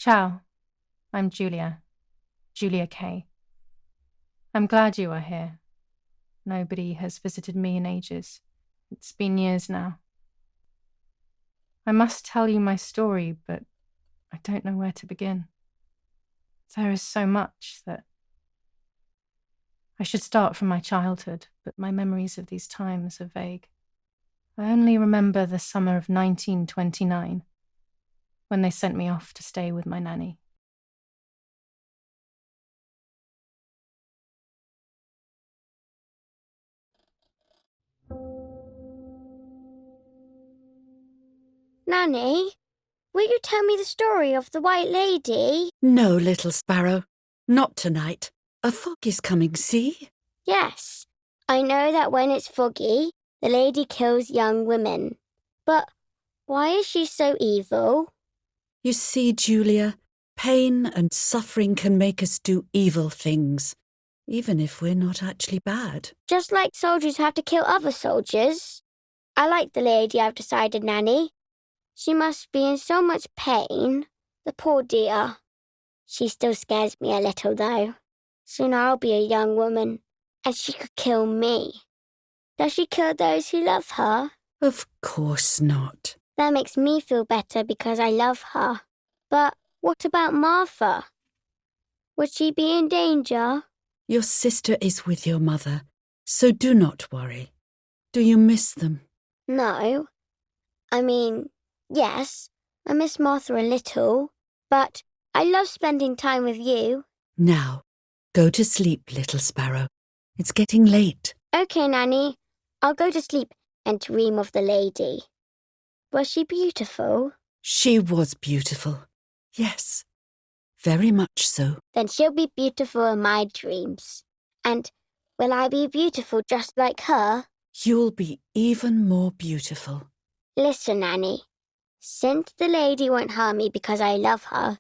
Ciao, I'm Julia K. I'm glad you are here. Nobody has visited me in ages. It's been years now. I must tell you my story, but I don't know where to begin. There is so much that I should start from my childhood, but my memories of these times are vague. I only remember the summer of 1929, when they sent me off to stay with my nanny. Nanny, will you tell me the story of the White Lady? No, little sparrow, not tonight. A fog is coming, see? Yes, I know that when it's foggy, the lady kills young women. But why is she so evil? You see, Julia, pain and suffering can make us do evil things, even if we're not actually bad. Just like soldiers have to kill other soldiers. I like the lady I've decided, Nanny. She must be in so much pain, the poor dear. She still scares me a little, though. Soon I'll be a young woman, and she could kill me. Does she kill those who love her? Of course not. That makes me feel better because I love her. But what about Martha? Would she be in danger? Your sister is with your mother, so do not worry. Do you miss them? No. I mean, yes, I miss Martha a little, but I love spending time with you. Now, go to sleep, little sparrow. It's getting late. Okay, Nanny. I'll go to sleep and dream of the lady. Was she beautiful? She was beautiful. Yes, very much so. Then she'll be beautiful in my dreams. And will I be beautiful just like her? You'll be even more beautiful. Listen, Nanny. Since the lady won't harm me because I love her,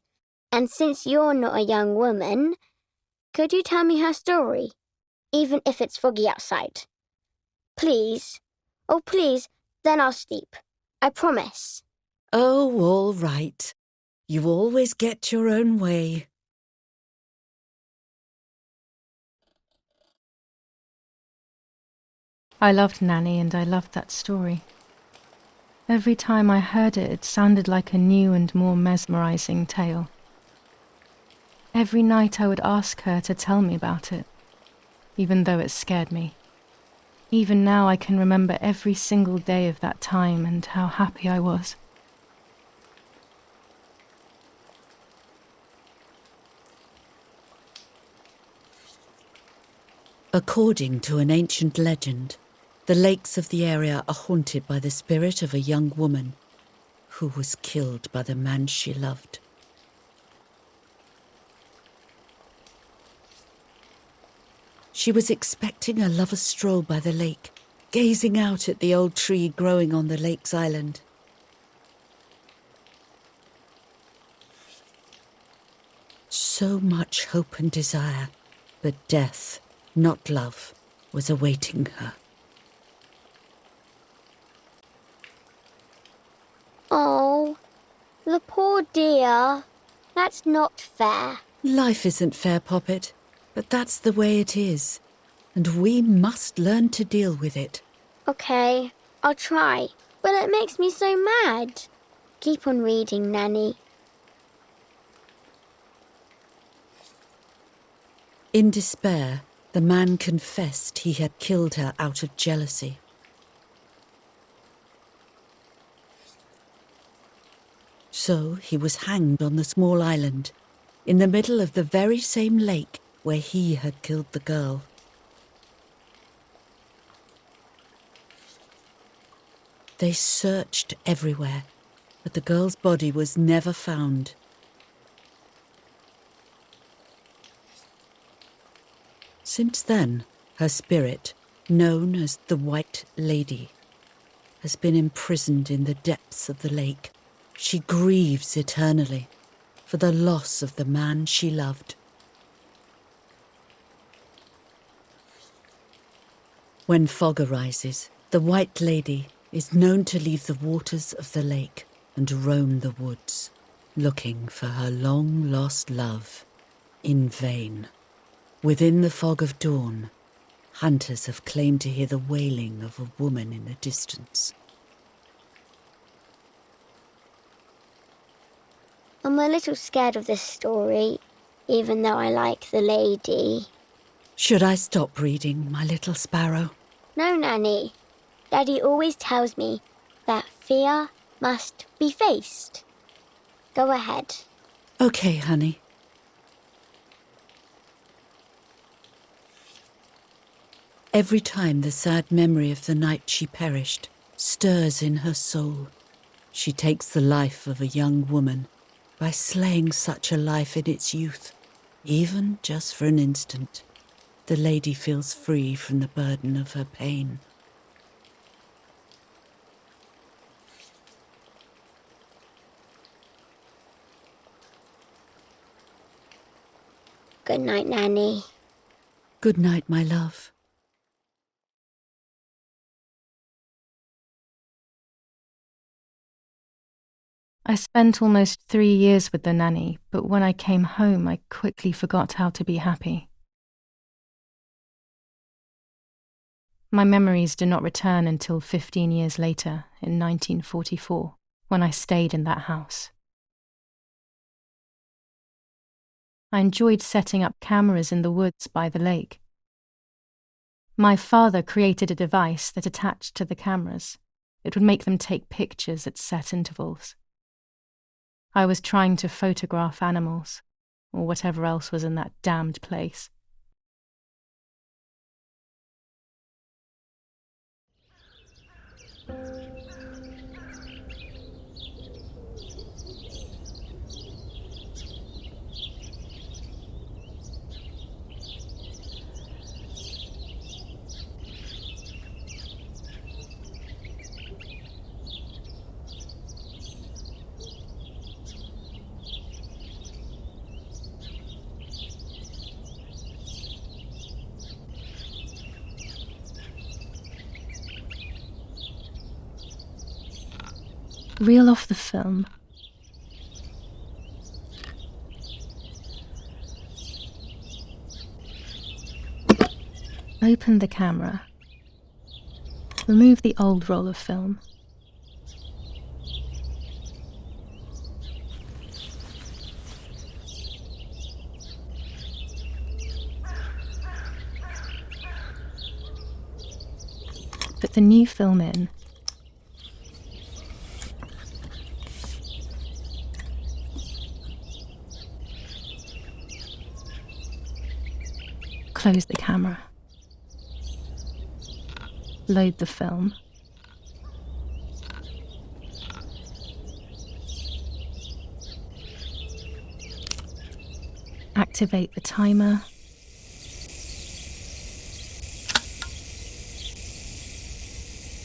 and since you're not a young woman, could you tell me her story, even if it's foggy outside? Please. Oh, please, then I'll sleep. I promise. Oh, all right. You always get your own way. I loved Nanny and I loved that story. Every time I heard it, it sounded like a new and more mesmerizing tale. Every night I would ask her to tell me about it, even though it scared me. Even now I can remember every single day of that time and how happy I was. According to an ancient legend, the lakes of the area are haunted by the spirit of a young woman who was killed by the man she loved. She was expecting a lover's stroll by the lake, gazing out at the old tree growing on the lake's island. So much hope and desire, but death, not love, was awaiting her. Oh, the poor dear. That's not fair. Life isn't fair, Poppet, but that's the way it is, and we must learn to deal with it. Okay, I'll try, but it makes me so mad. Keep on reading, Nanny. In despair, the man confessed he had killed her out of jealousy. So he was hanged on the small island, in the middle of the very same lake where he had killed the girl. They searched everywhere, but the girl's body was never found. Since then, her spirit, known as the White Lady, has been imprisoned in the depths of the lake. She grieves eternally for the loss of the man she loved. When fog arises, the White Lady is known to leave the waters of the lake and roam the woods. looking for her long-lost love in vain. Within the fog of dawn, hunters have claimed to hear the wailing of a woman in the distance. I'm a little scared of this story, even though I like the lady. Should I stop reading, my little sparrow? No, Nanny. Daddy always tells me that fear must be faced. Go ahead. Okay, honey. Every time the sad memory of the night she perished stirs in her soul, she takes the life of a young woman by slaying such a life in its youth. Even just for an instant, the lady feels free from the burden of her pain. Good night, Nanny. Good night, my love. I spent almost 3 years with the nanny, but when I came home, I quickly forgot how to be happy. My memories do not return until 15 years later, in 1944, when I stayed in that house. I enjoyed setting up cameras in the woods by the lake. My father created a device that attached to the cameras. It would make them take pictures at set intervals. I was trying to photograph animals, or whatever else was in that damned place. Reel off the film. Open the camera. Remove the old roll of film. Put the new film in. Close the camera. Load the film. Activate the timer.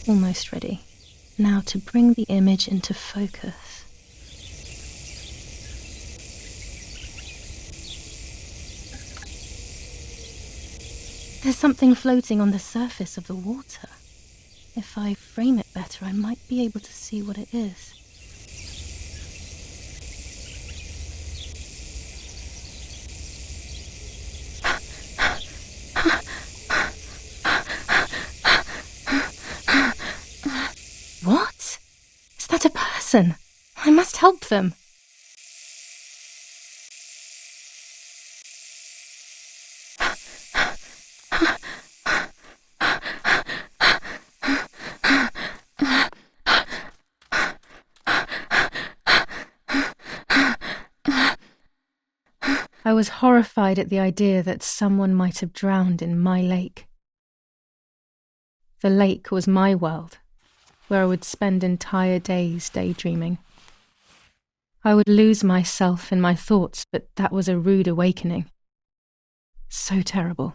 Almost ready. Now to bring the image into focus. There's something floating on the surface of the water. If I frame it better, I might be able to see what it is. What? Is that a person? I must help them. I was horrified at the idea that someone might have drowned in my lake. The lake was my world, where I would spend entire days daydreaming. I would lose myself in my thoughts, but that was a rude awakening. So terrible.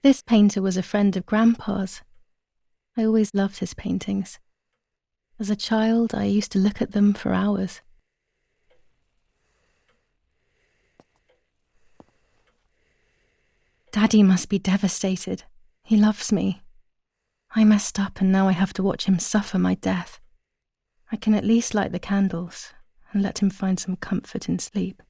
This painter was a friend of Grandpa's. I always loved his paintings. As a child, I used to look at them for hours. Daddy must be devastated. He loves me. I messed up and now I have to watch him suffer my death. I can at least light the candles and let him find some comfort in sleep.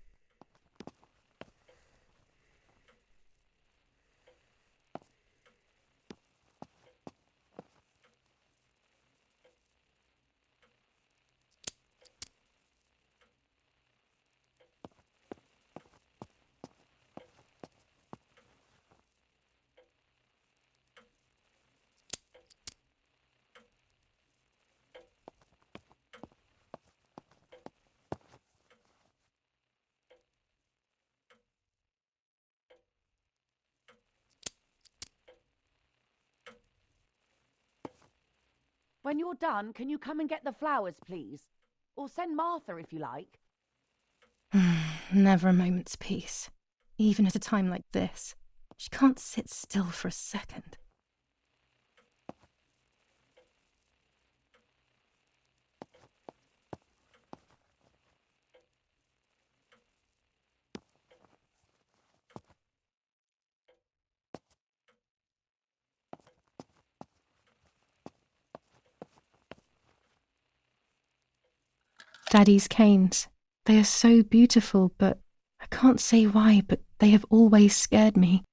When you're done, can you come and get the flowers, please? Or send Martha if you like. Never a moment's peace, even at a time like this. She can't sit still for a second. Daddy's canes. They are so beautiful, but I can't say why, but they have always scared me.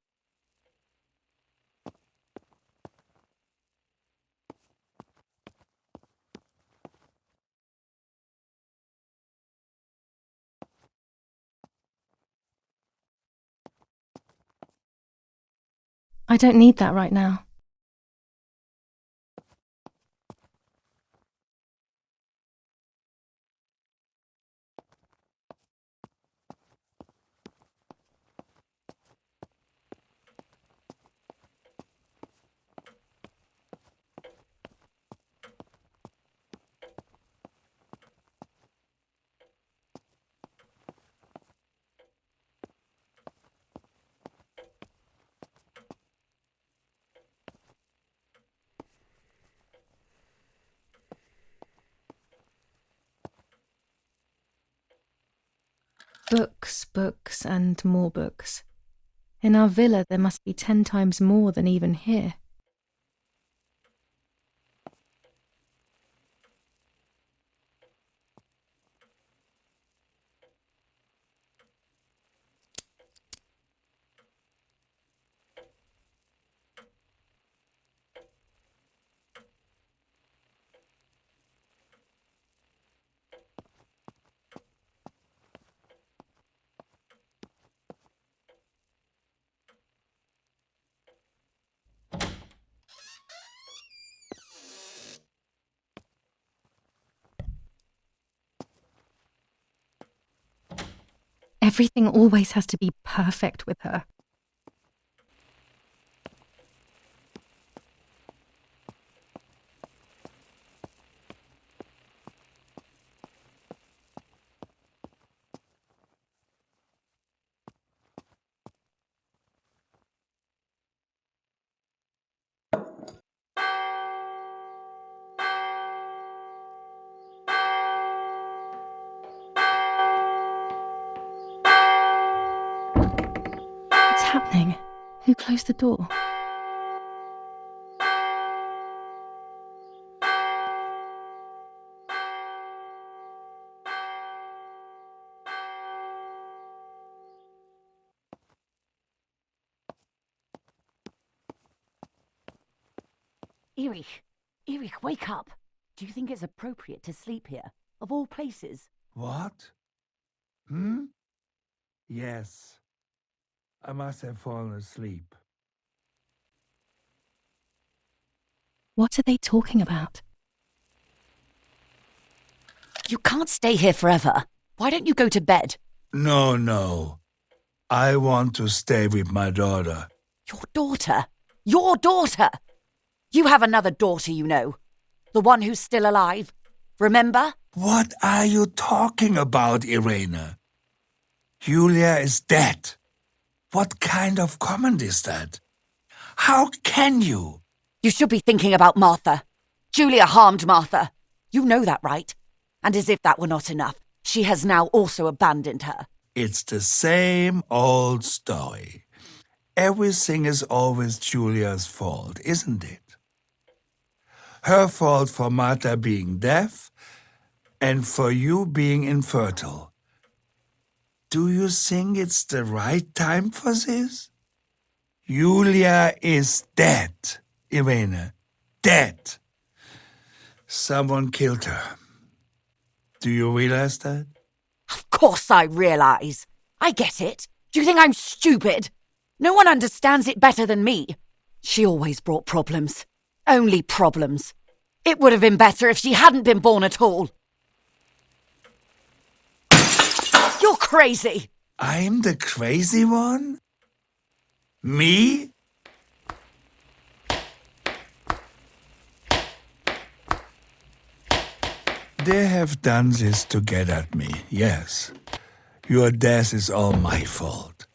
I don't need that right now. Books, books, and more books. In our villa there must be 10 times more than even here. Everything always has to be perfect with her. What's happening? Who closed the door? Erich, wake up. Do you think it's appropriate to sleep here, of all places? What? Yes. I must have fallen asleep. What are they talking about? You can't stay here forever. Why don't you go to bed? No. I want to stay with my daughter. Your daughter? Your daughter? You have another daughter, you know. The one who's still alive. Remember? What are you talking about, Irene? Julia is dead. What kind of comment is that? How can you? You should be thinking about Martha. Julia harmed Martha. You know that, right? And as if that were not enough, she has now also abandoned her. It's the same old story. Everything is always Julia's fault, isn't it? Her fault for Martha being deaf and for you being infertile. Do you think it's the right time for this? Julia is dead, Irene. Dead. Someone killed her. Do you realize that? Of course I realise. I get it. Do you think I'm stupid? No one understands it better than me. She always brought problems. Only problems. It would have been better if she hadn't been born at all. You're crazy. I'm the crazy one? Me? They have done this to get at me, yes. Your death is all my fault.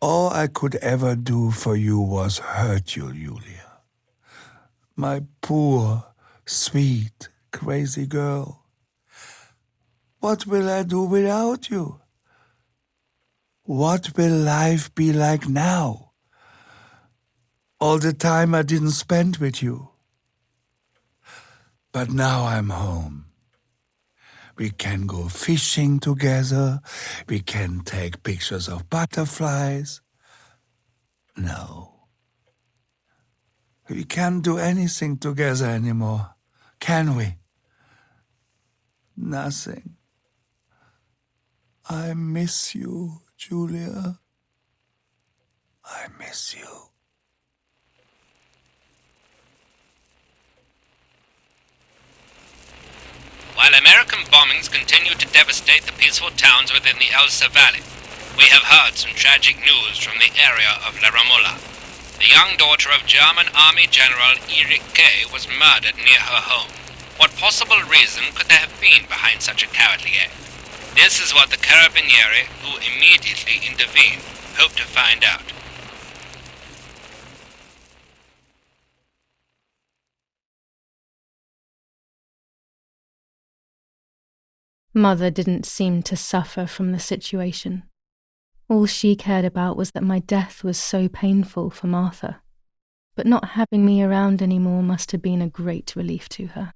All I could ever do for you was hurt you, Julia. My poor, sweet, crazy girl. What will I do without you? What will life be like now? All the time I didn't spend with you. But now I'm home. We can go fishing together. We can take pictures of butterflies. No. We can't do anything together anymore, can we? Nothing. I miss you, Julia. I miss you. While American bombings continue to devastate the peaceful towns within the Elsa Valley, we have heard some tragic news from the area of La Ramola. The young daughter of German Army General Erich K. was murdered near her home. What possible reason could there have been behind such a cowardly act? This is what the Carabinieri, who immediately intervened, hope to find out. Mother didn't seem to suffer from the situation. All she cared about was that my death was so painful for Martha. But not having me around anymore must have been a great relief to her.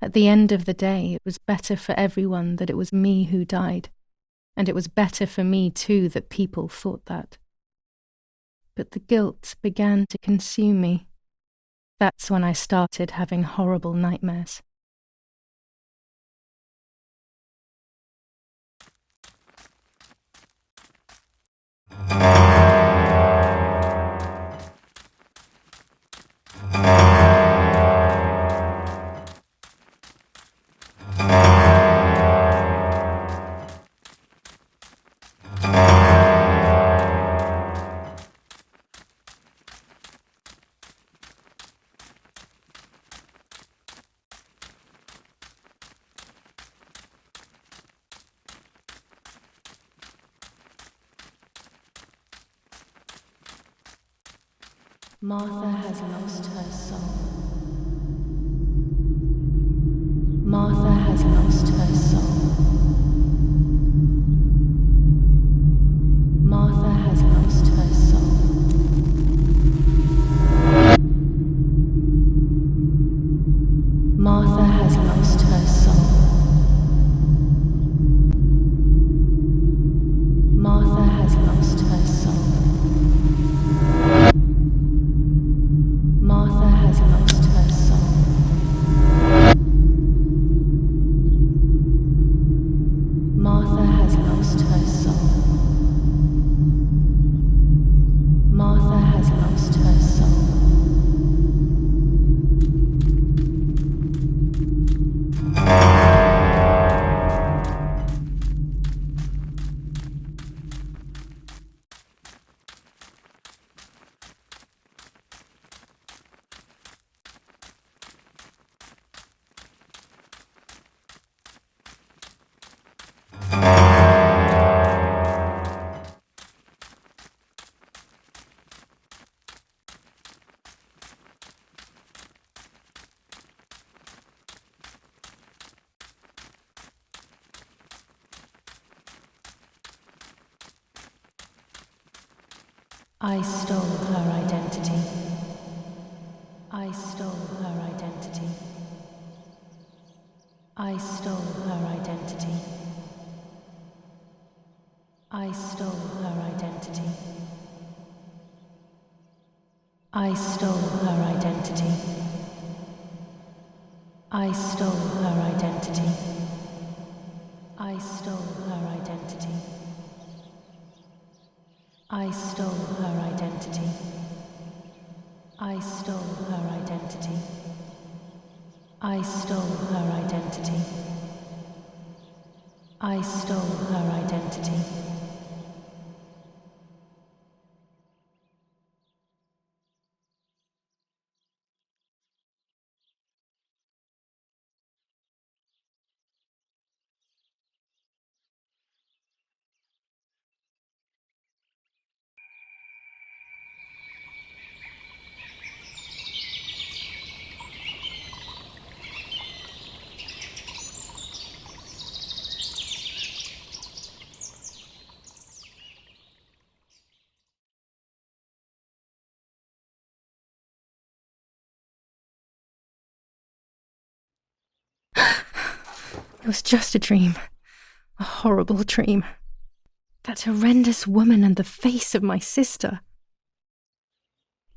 At the end of the day, it was better for everyone that it was me who died, and it was better for me too that people thought that. But the guilt began to consume me. That's when I started having horrible nightmares. Martha has lost her soul. Martha has lost her soul. Martha has lost her soul. Martha has lost her soul. Martha has lost her soul. Martha has lost her soul. I stole her identity. I stole her identity. I stole her identity. I stole her identity. I stole her identity. I stole her identity. I stole her identity. I stole her identity. I stole her identity. I stole her identity. I stole her identity. It was just a dream. A horrible dream. That horrendous woman and the face of my sister.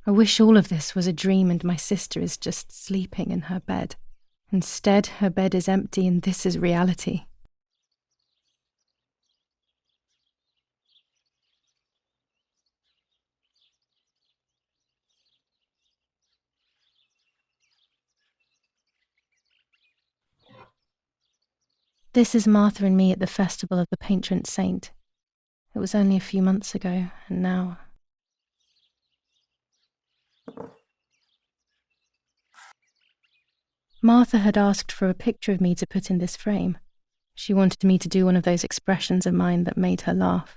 I wish all of this was a dream and my sister is just sleeping in her bed. Instead, her bed is empty and this is reality. This is Martha and me at the festival of the patron saint. It was only a few months ago, and now... Martha had asked for a picture of me to put in this frame. She wanted me to do one of those expressions of mine that made her laugh.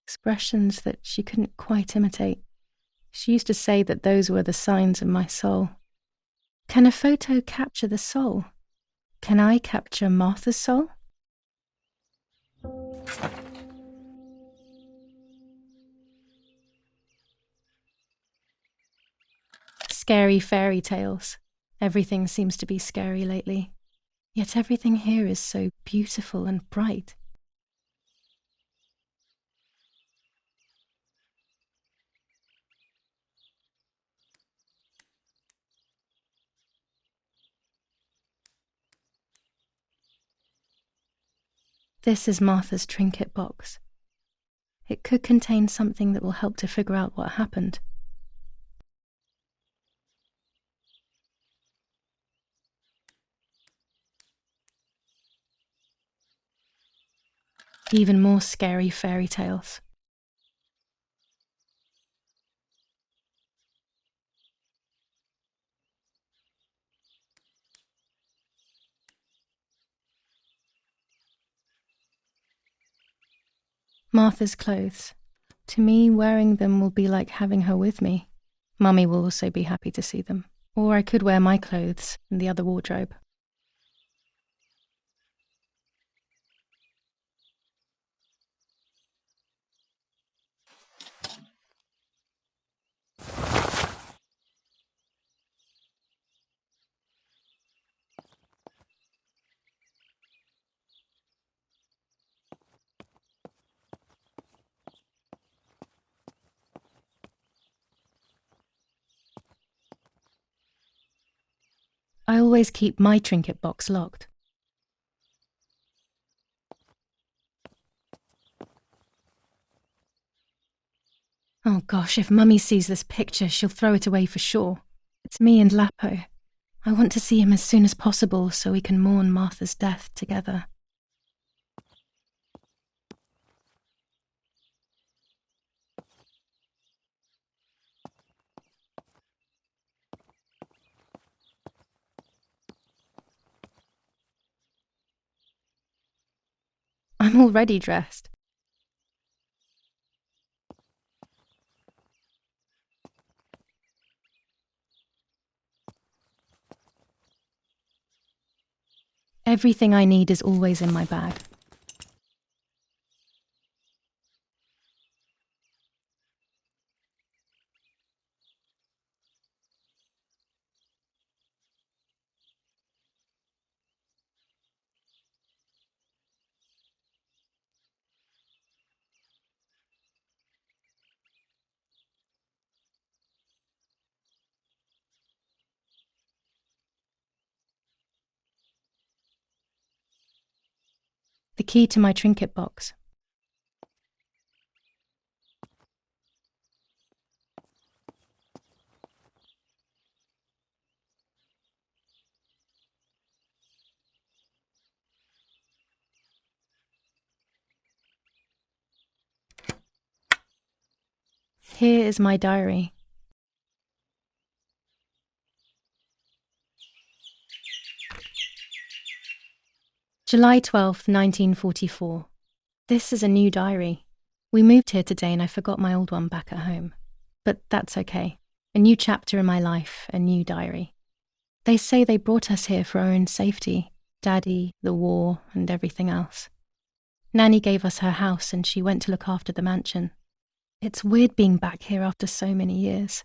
Expressions that she couldn't quite imitate. She used to say that those were the signs of my soul. Can a photo capture the soul? Can I capture Martha's soul? Scary fairy tales. Everything seems to be scary lately. Yet everything here is so beautiful and bright. This is Martha's trinket box. It could contain something that will help to figure out what happened. Even more scary fairy tales. Martha's clothes. To me, wearing them will be like having her with me. Mummy will also be happy to see them. Or I could wear my clothes in the other wardrobe. I always keep my trinket box locked. Oh gosh, if Mummy sees this picture, she'll throw it away for sure. It's me and Lapo. I want to see him as soon as possible so we can mourn Martha's death together. I'm already dressed. Everything I need is always in my bag. The key to my trinket box. Here is my diary. July 12th, 1944. This is a new diary. We moved here today and I forgot my old one back at home. But that's okay. A new chapter in my life, a new diary. They say they brought us here for our own safety. Daddy, the war, and everything else. Nanny gave us her house and she went to look after the mansion. It's weird being back here after so many years.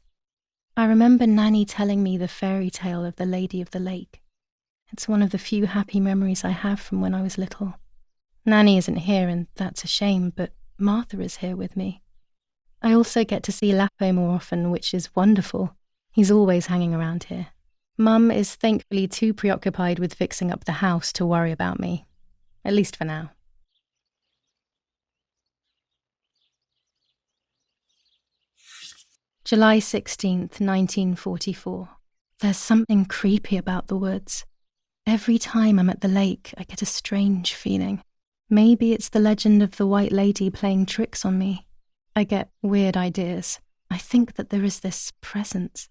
I remember Nanny telling me the fairy tale of the Lady of the Lake. It's one of the few happy memories I have from when I was little. Nanny isn't here and that's a shame, but Martha is here with me. I also get to see Lapo more often, which is wonderful. He's always hanging around here. Mum is thankfully too preoccupied with fixing up the house to worry about me. At least for now. July 16th, 1944. There's something creepy about the woods. Every time I'm at the lake, I get a strange feeling. Maybe it's the legend of the White Lady playing tricks on me. I get weird ideas. I think that there is this presence.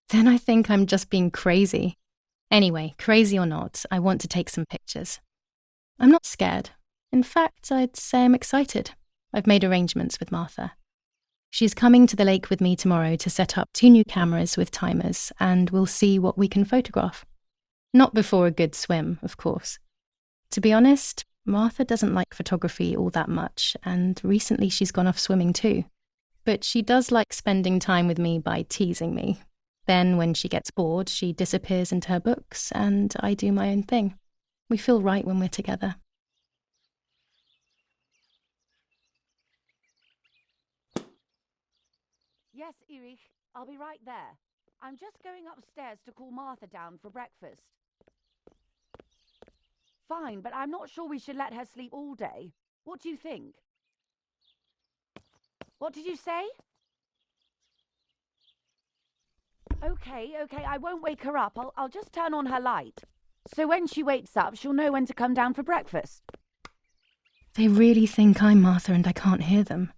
Then I think I'm just being crazy. Anyway, crazy or not, I want to take some pictures. I'm not scared. In fact, I'd say I'm excited. I've made arrangements with Martha. She's coming to the lake with me tomorrow to set up 2 new cameras with timers, and we'll see what we can photograph. Not before a good swim, of course. To be honest, Martha doesn't like photography all that much, and recently she's gone off swimming too. But she does like spending time with me by teasing me. Then, when she gets bored, she disappears into her books, and I do my own thing. We feel right when we're together. Yes, Erich, I'll be right there. I'm just going upstairs to call Martha down for breakfast. Fine, but I'm not sure we should let her sleep all day. What do you think? What did you say? Okay, I won't wake her up. I'll just turn on her light. So when she wakes up, she'll know when to come down for breakfast. They really think I'm Martha and I can't hear them.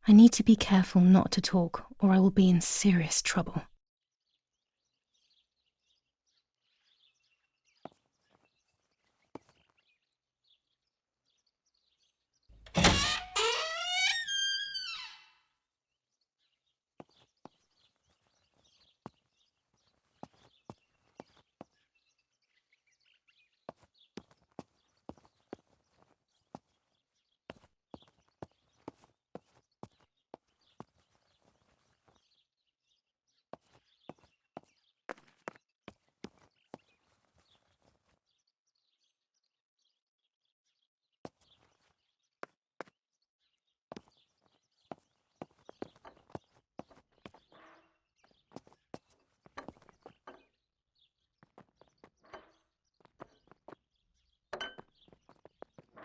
I need to be careful not to talk, or I will be in serious trouble.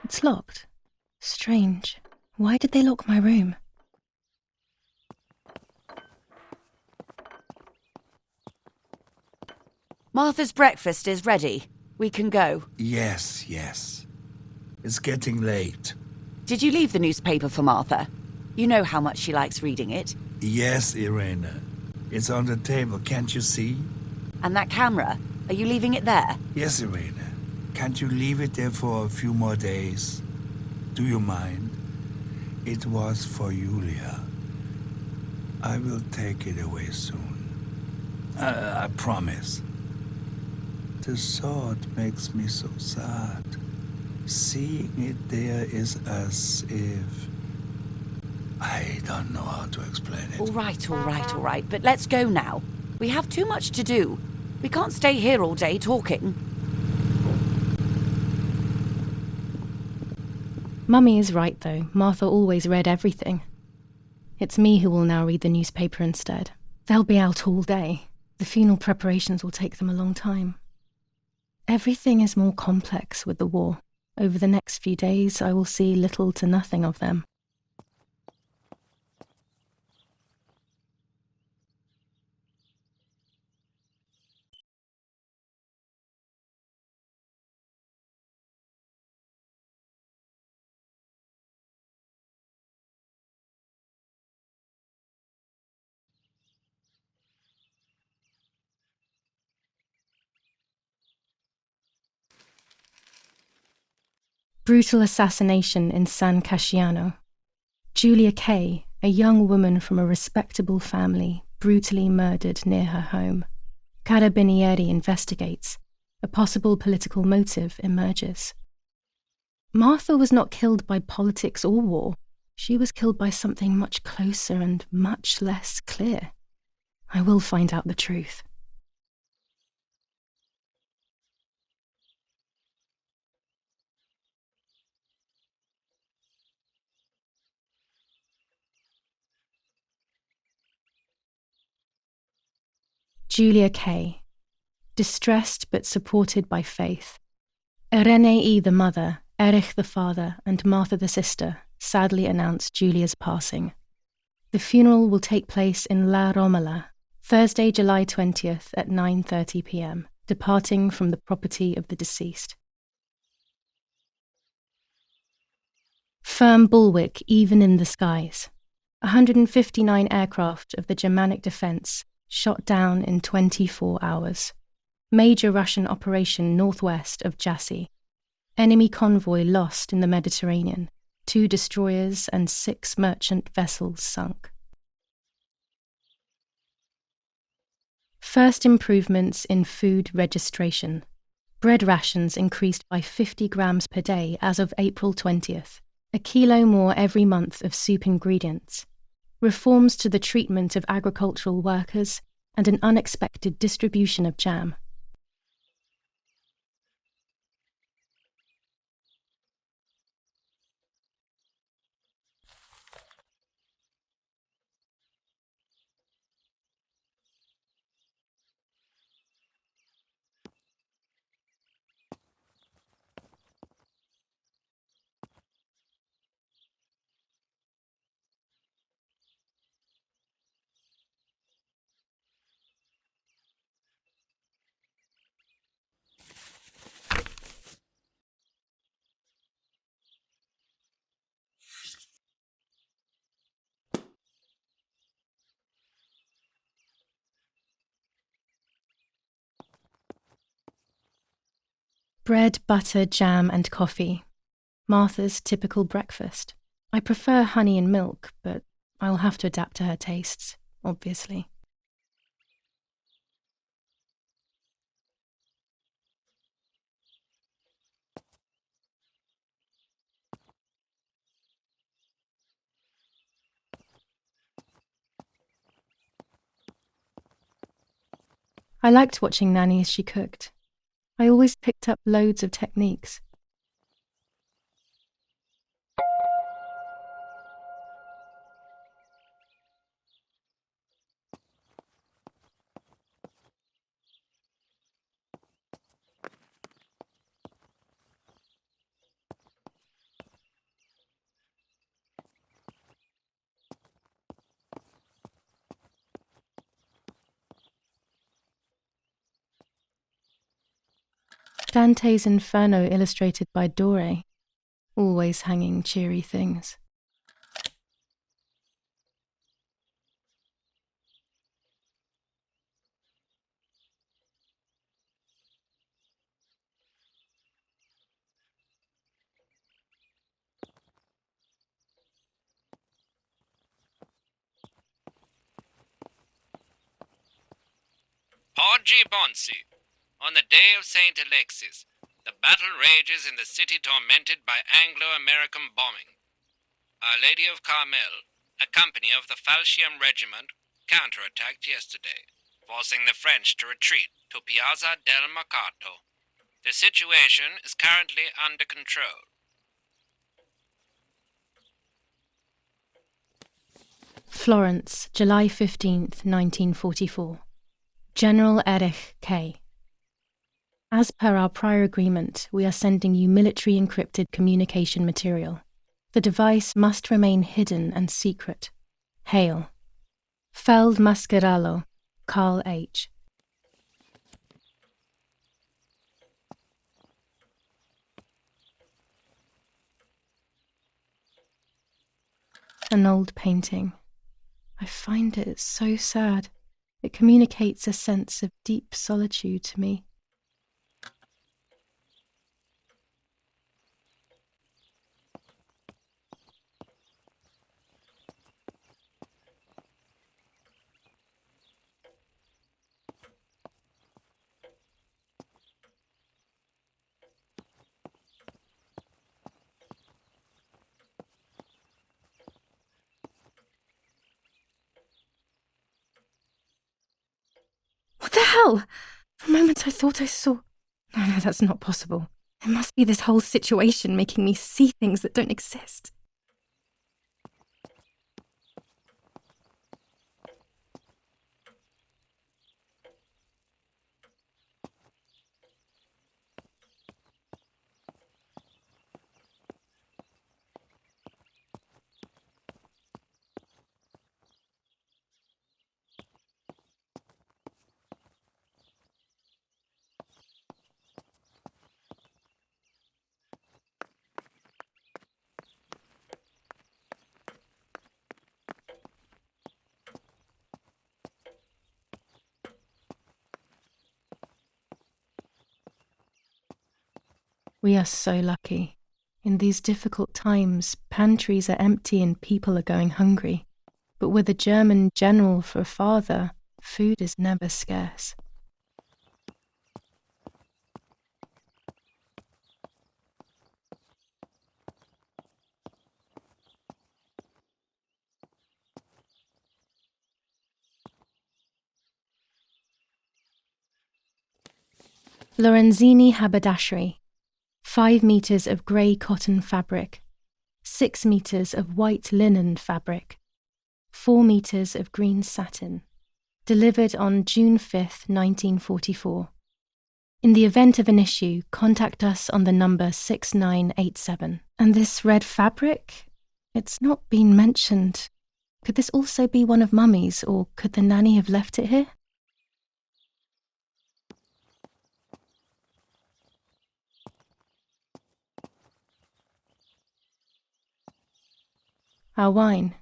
It's locked. Strange. Why did they lock my room? Martha's breakfast is ready. We can go. Yes. It's getting late. Did you leave the newspaper for Martha? You know how much she likes reading it. Yes, Irena. It's on the table, can't you see? And that camera, are you leaving it there? Yes, Irena. Can't you leave it there for a few more days? Do you mind? It was for Julia. I will take it away soon. I promise. The thought makes me so sad. Seeing it there is as if... I don't know how to explain it. All right. But let's go now. We have too much to do. We can't stay here all day talking. Mummy is right, though. Martha always read everything. It's me who will now read the newspaper instead. They'll be out all day. The funeral preparations will take them a long time. Everything is more complex with the war. Over the next few days, I will see little to nothing of them. Brutal assassination in San Casciano. Julia Kay, a young woman from a respectable family, brutally murdered near her home. Carabinieri investigates. A possible political motive emerges. Martha was not killed by politics or war. She was killed by something much closer and much less clear. I will find out the truth. Julia Kay. Distressed but supported by faith. Irenei the mother, Erich the father, and Martha the sister sadly announced Julia's passing. The funeral will take place in La Romola, Thursday, July 20th at 9:30 p.m, departing from the property of the deceased. Firm bulwark even in the skies. 159 aircraft of the Germanic defence shot down in 24 hours. Major Russian operation northwest of Jassy. Enemy convoy lost in the Mediterranean. 2 destroyers and 6 merchant vessels sunk. First improvements in food registration. Bread rations increased by 50 grams per day as of April 20th. A kilo more every month of soup ingredients. Reforms to the treatment of agricultural workers and an unexpected distribution of jam. Bread, butter, jam and coffee. Martha's typical breakfast. I prefer honey and milk, but I'll have to adapt to her tastes, obviously. I liked watching Nanny as she cooked. I always picked up loads of techniques. Dante's Inferno illustrated by Dore, always hanging cheery things. Oggi Bonsi. On the day of St. Alexis, the battle rages in the city tormented by Anglo-American bombing. Our Lady of Carmel, a company of the Falcium Regiment, counterattacked yesterday, forcing the French to retreat to Piazza del Mercato. The situation is currently under control. Florence, July 15th, 1944. General Erich K. As per our prior agreement, we are sending you military encrypted communication material. The device must remain hidden and secret. Hail. Feld Mascherallo, Carl H. An old painting. I find it so sad. It communicates a sense of deep solitude to me. What the hell? For a moment I thought I saw... No, that's not possible. It must be this whole situation making me see things that don't exist. We are so lucky. In these difficult times, pantries are empty and people are going hungry. But with a German general for a father, food is never scarce. Lorenzini haberdashery. 5 meters of grey cotton fabric, 6 meters of white linen fabric, 4 meters of green satin. Delivered on June 5th, 1944. In the event of an issue, contact us on the number 6987. And this red fabric? It's not been mentioned. Could this also be one of Mummy's, or could the nanny have left it here? Our wine.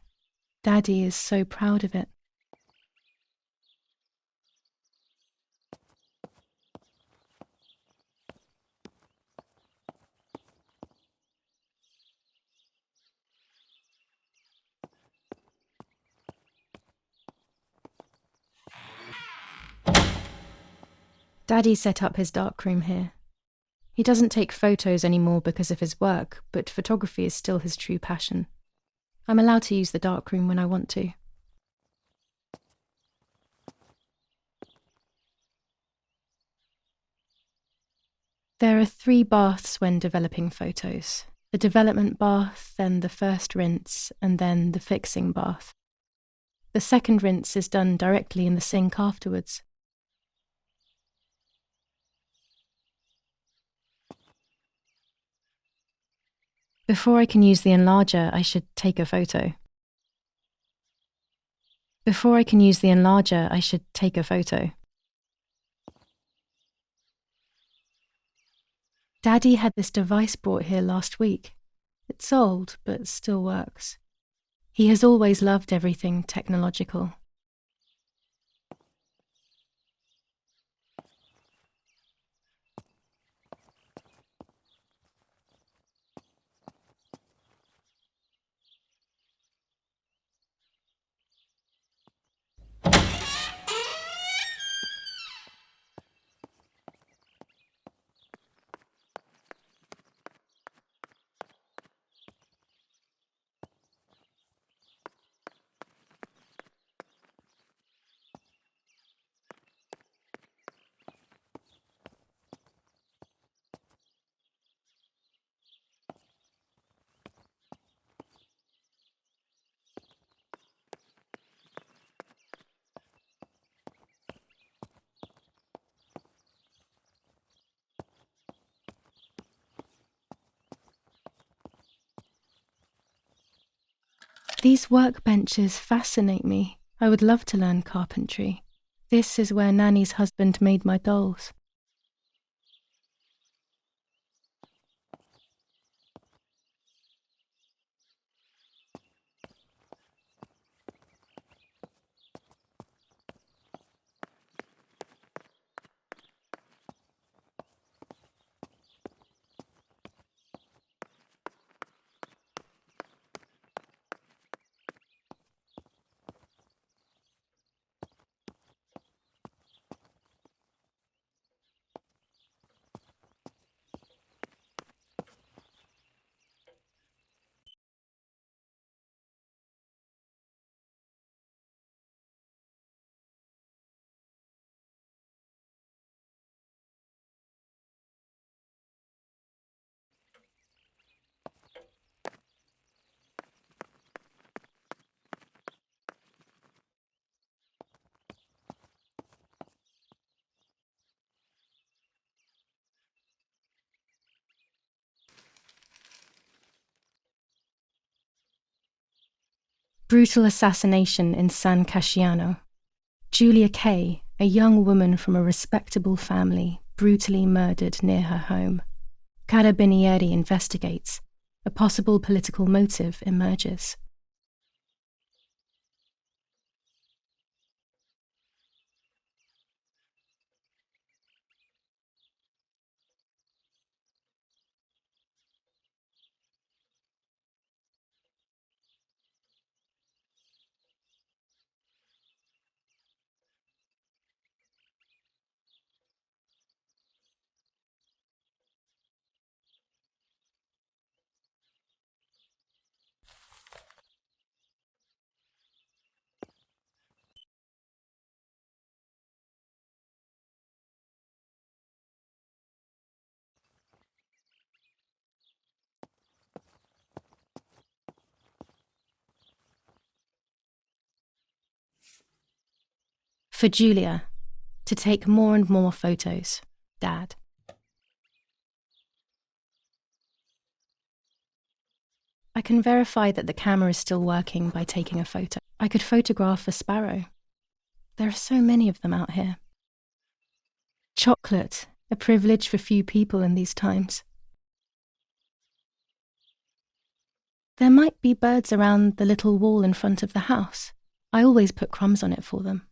Daddy is so proud of it. Daddy set up his darkroom here. He doesn't take photos anymore because of his work, but photography is still his true passion. I'm allowed to use the darkroom when I want to. There are 3 baths when developing photos. The development bath, then the first rinse, and then the fixing bath. The second rinse is done directly in the sink afterwards. Before I can use the enlarger, I should take a photo. Before I can use the enlarger, I should take a photo. Daddy had this device brought here last week. It's old, but still works. He has always loved everything technological. These workbenches fascinate me. I would love to learn carpentry. This is where Nanny's husband made my dolls. Brutal assassination in San Casciano. Julia Kay, a young woman from a respectable family, brutally murdered near her home. Carabinieri investigates. A possible political motive emerges. For Julia, to take more and more photos. Dad. I can verify that the camera is still working by taking a photo. I could photograph a sparrow. There are so many of them out here. Chocolate, a privilege for few people in these times. There might be birds around the little wall in front of the house. I always put crumbs on it for them.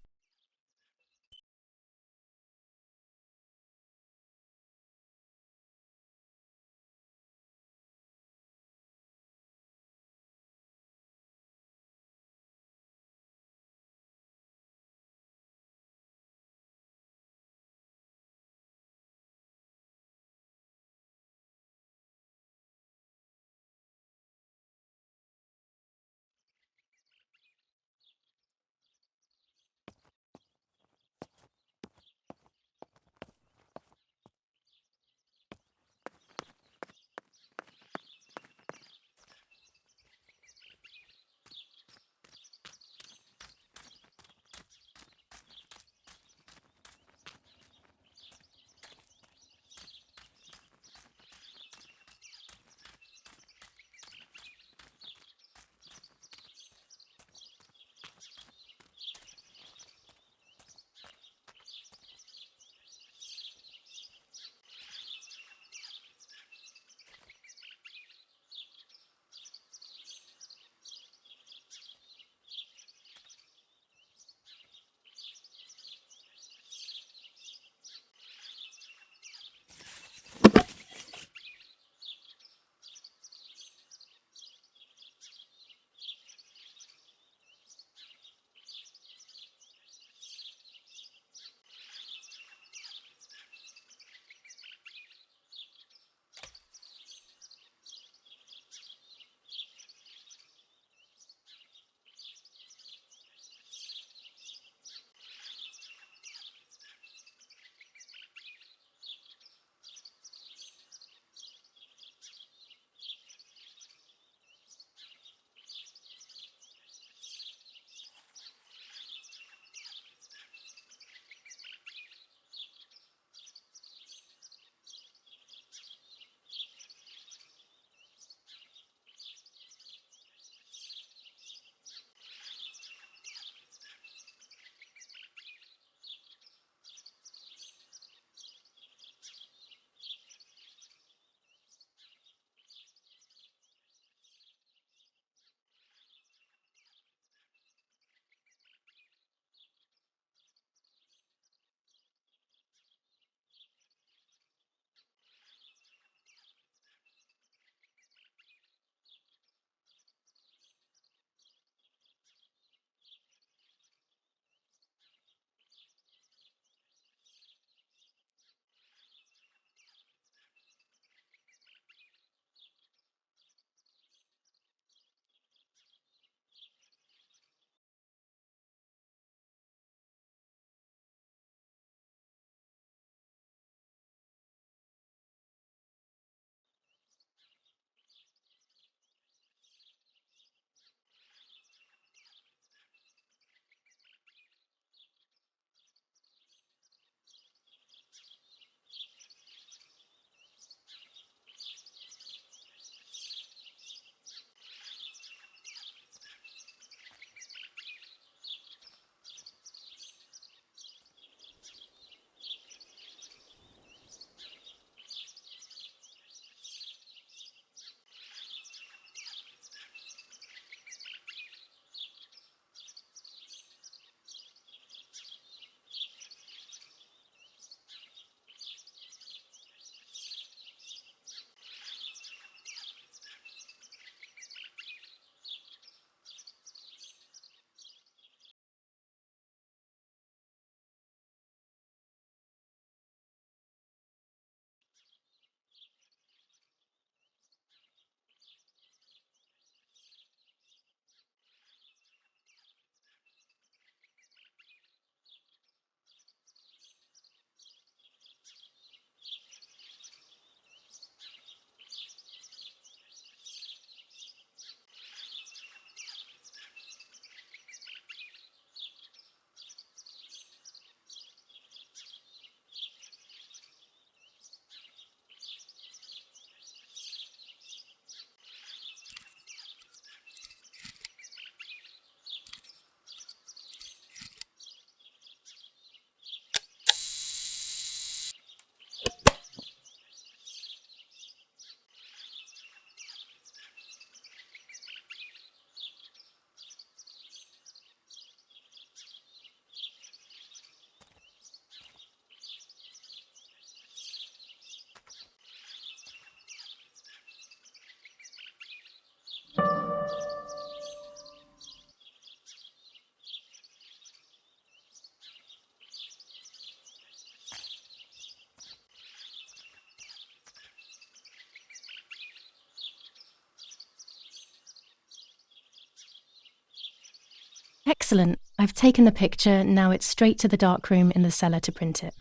Excellent. I've taken the picture, now it's straight to the darkroom in the cellar to print it.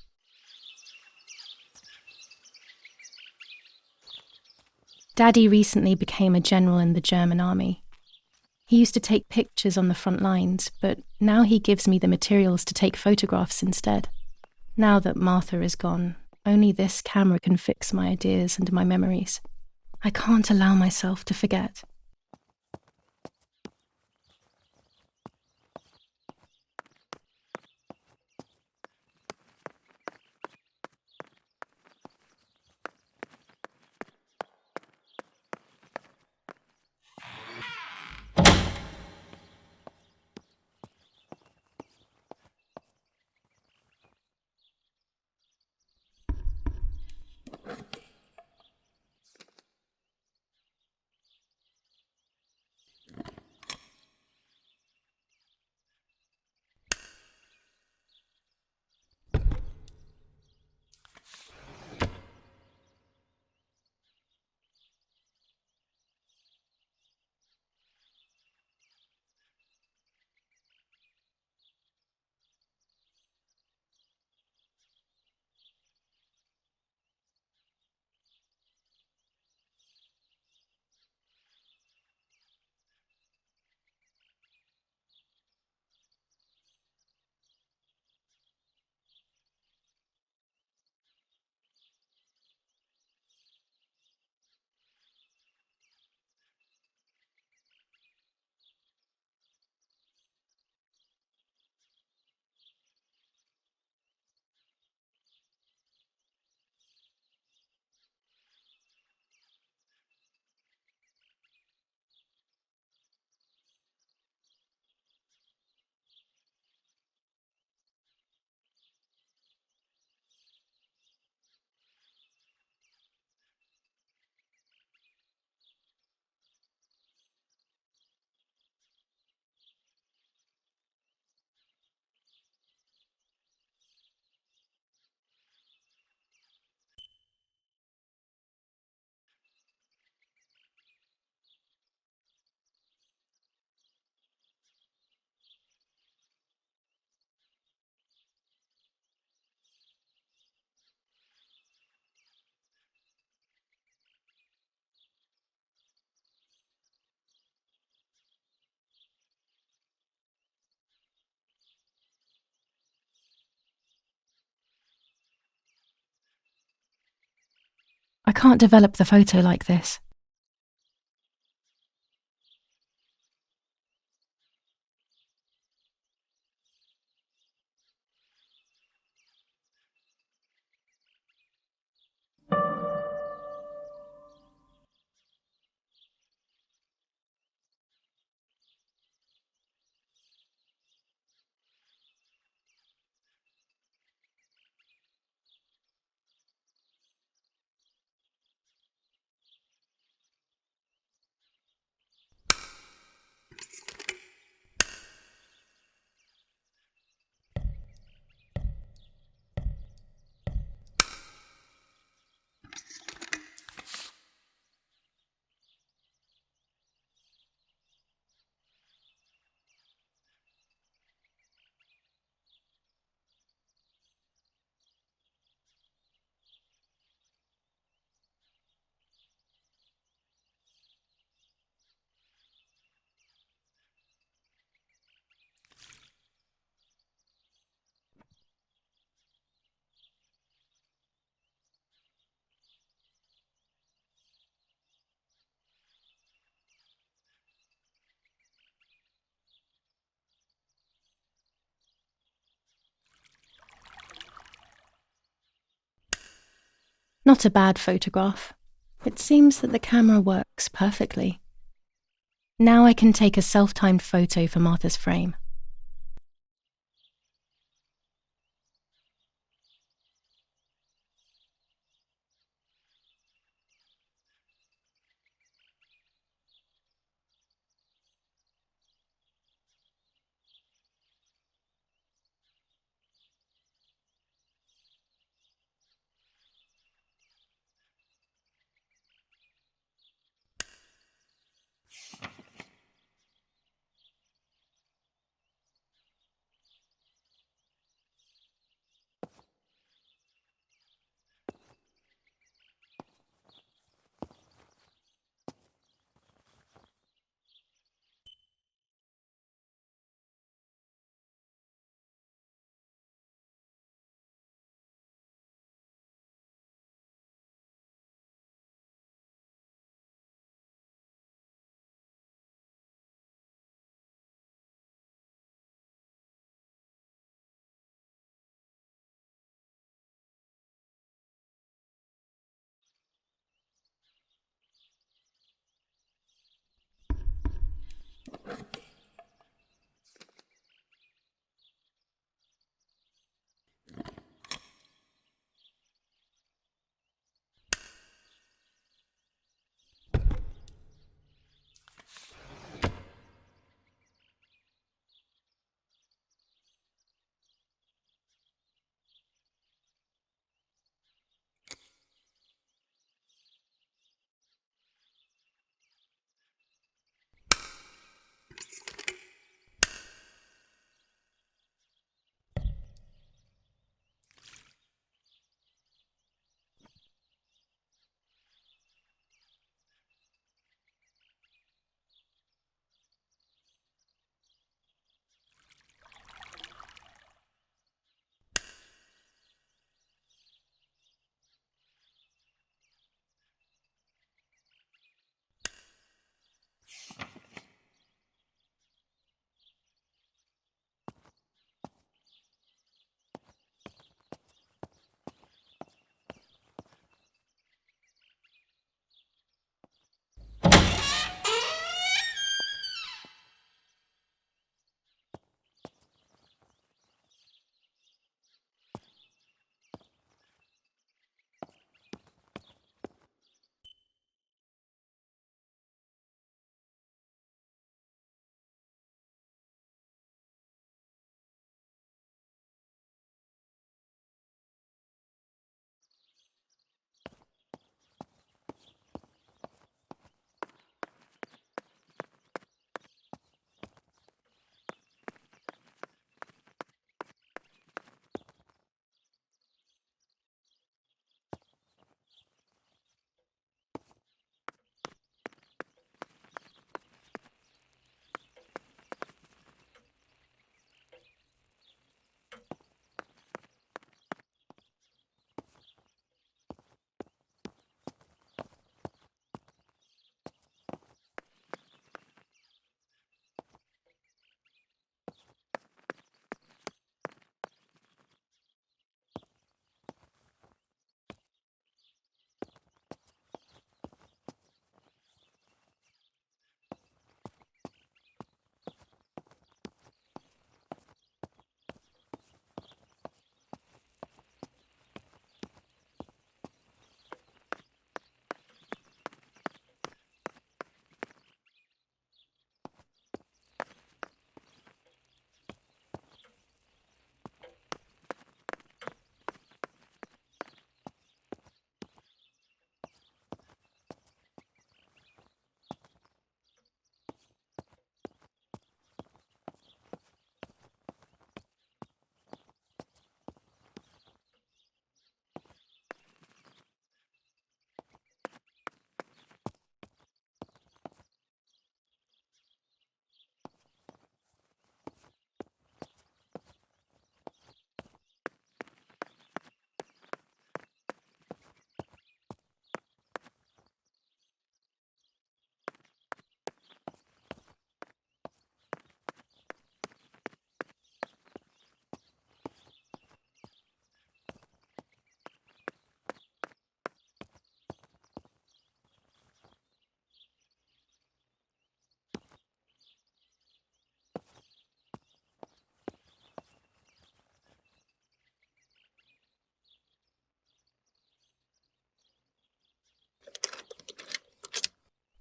Daddy recently became a general in the German army. He used to take pictures on the front lines, but now he gives me the materials to take photographs instead. Now that Martha is gone, only this camera can fix my ideas and my memories. I can't allow myself to forget. I can't develop the photo like this. Not a bad photograph. It seems that the camera works perfectly. Now I can take a self-timed photo for Martha's frame.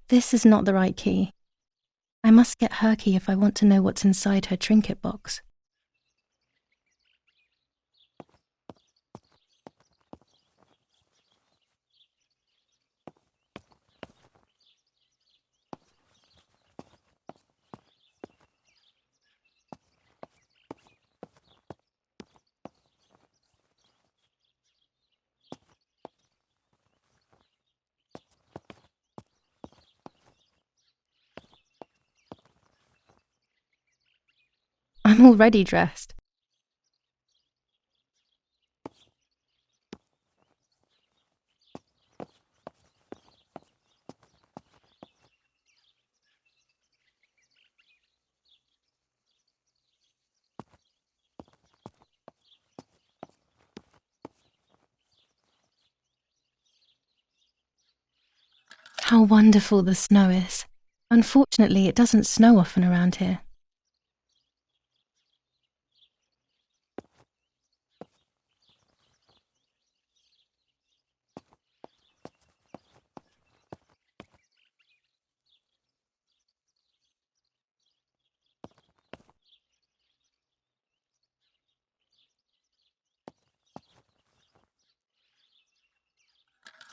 This is not the right key. I must get her key if I want to know what's inside her trinket box. I'm already dressed. How wonderful the snow is. Unfortunately, it doesn't snow often around here.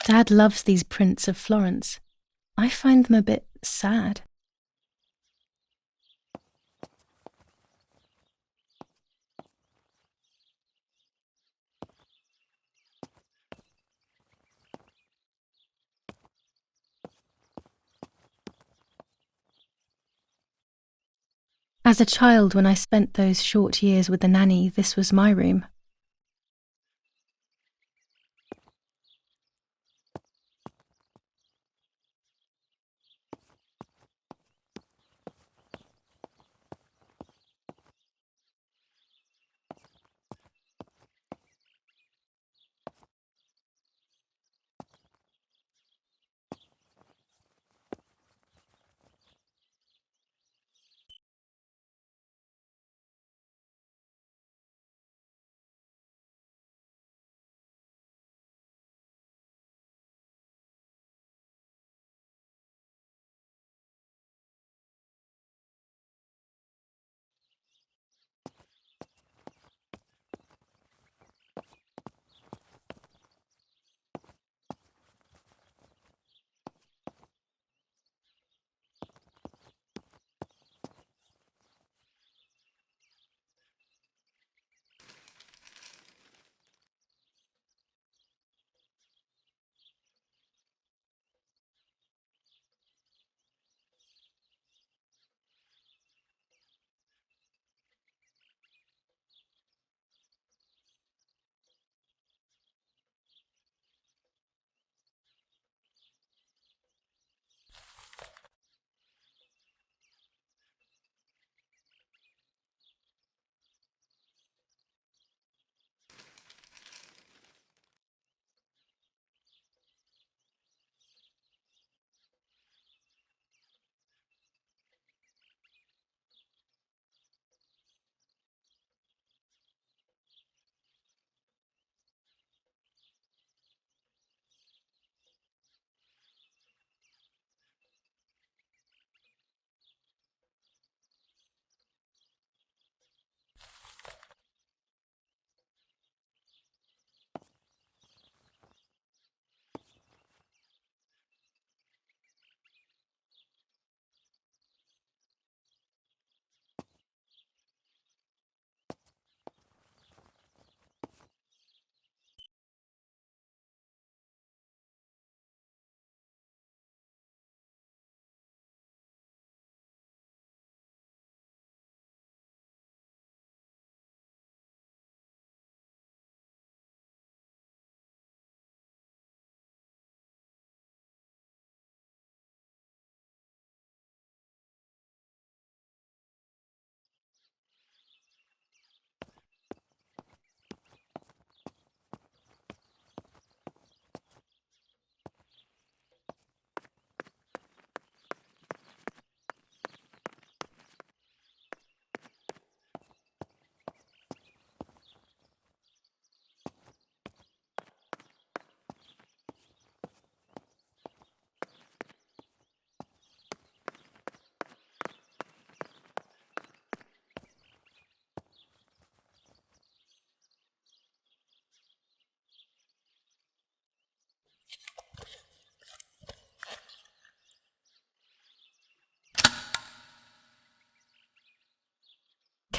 Dad loves these prints of Florence. I find them a bit sad. As a child, when I spent those short years with the nanny, this was my room.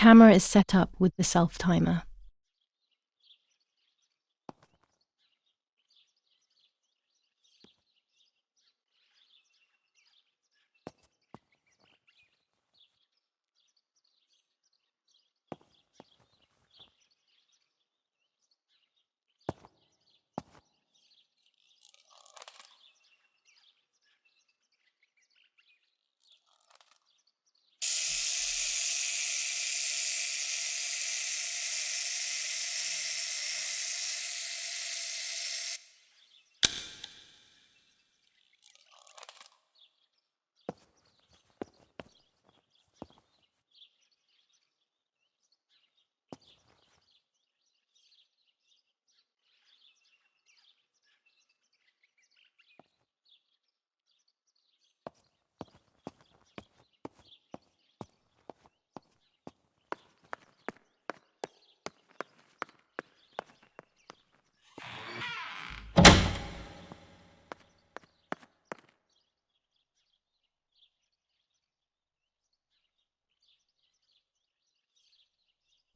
camera is set up with the self-timer.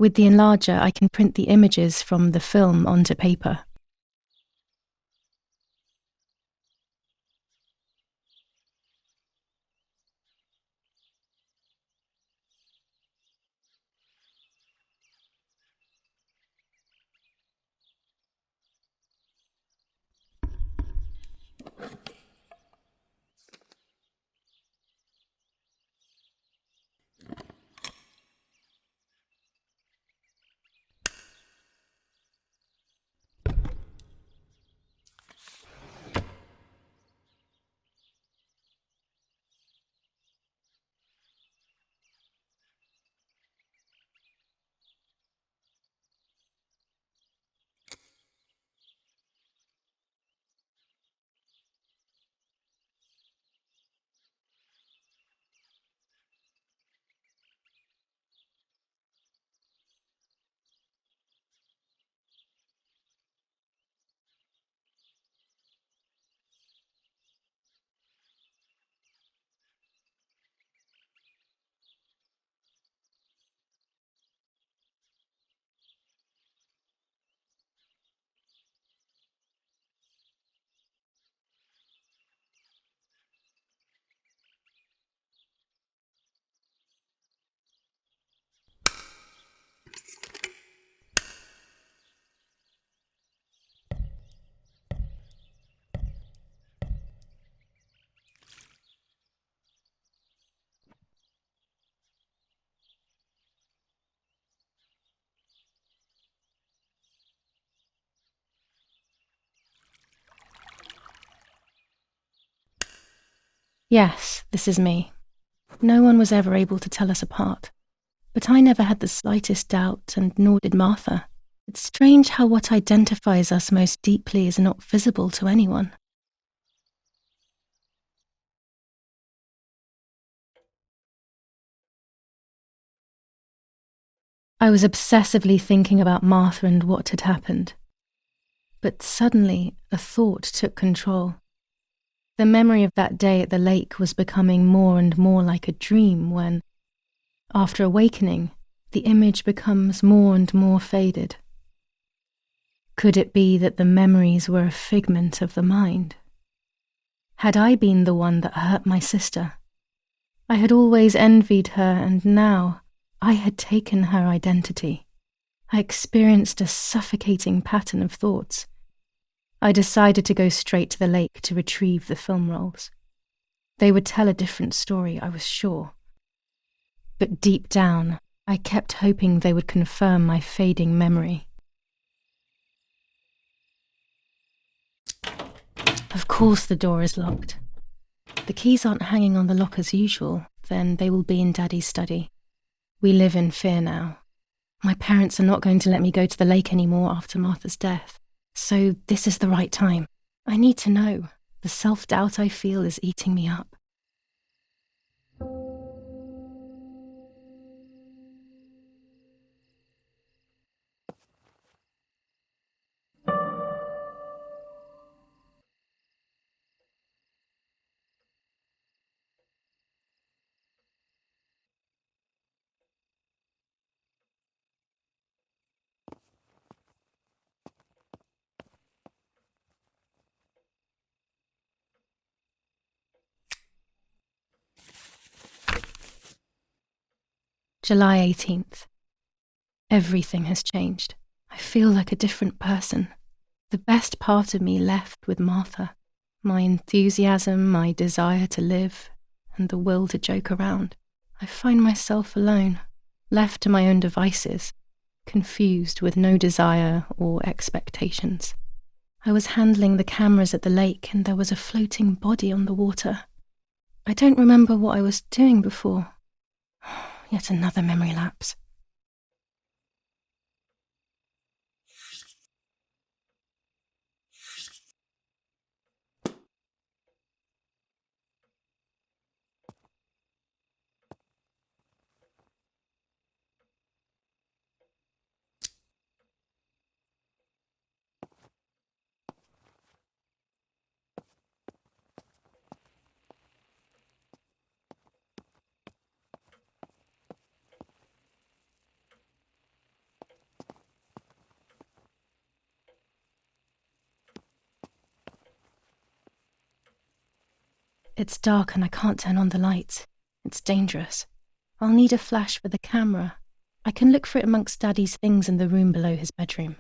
With the enlarger, I can print the images from the film onto paper. Yes, this is me. No one was ever able to tell us apart. But I never had the slightest doubt, and nor did Martha. It's strange how what identifies us most deeply is not visible to anyone. I was obsessively thinking about Martha and what had happened. But suddenly, a thought took control. The memory of that day at the lake was becoming more and more like a dream when, after awakening, the image becomes more and more faded. Could it be that the memories were a figment of the mind? Had I been the one that hurt my sister? I had always envied her, and now I had taken her identity. I experienced a suffocating pattern of thoughts. I decided to go straight to the lake to retrieve the film rolls. They would tell a different story, I was sure. But deep down, I kept hoping they would confirm my fading memory. Of course the door is locked. The keys aren't hanging on the lock as usual, then they will be in Daddy's study. We live in fear now. My parents are not going to let me go to the lake anymore after Martha's death. So this is the right time. I need to know. The self-doubt I feel is eating me up. July 18th. Everything has changed. I feel like a different person. The best part of me left with Martha. My enthusiasm, my desire to live, and the will to joke around. I find myself alone, left to my own devices, confused with no desire or expectations. I was handling the cameras at the lake and there was a floating body on the water. I don't remember what I was doing before. Yet another memory lapse. It's dark and I can't turn on the lights. It's dangerous. I'll need a flash for the camera. I can look for it amongst Daddy's things in the room below his bedroom.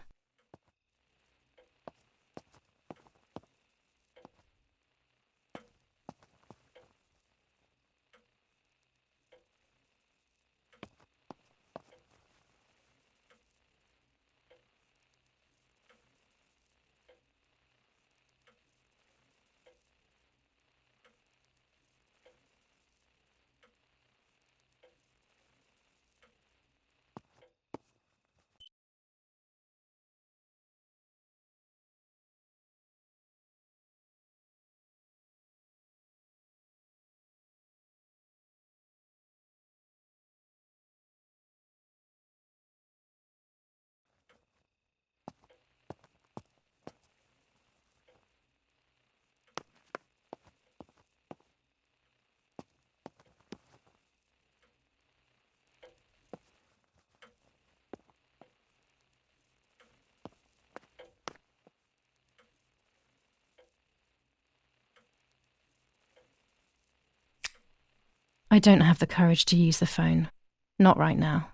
I don't have the courage to use the phone. Not right now.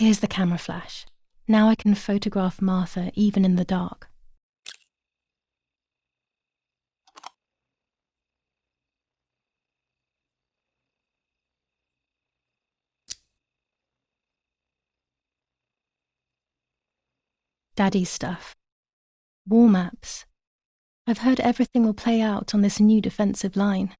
Here's the camera flash. Now I can photograph Martha even in the dark. Daddy's stuff. War maps. I've heard everything will play out on this new defensive line.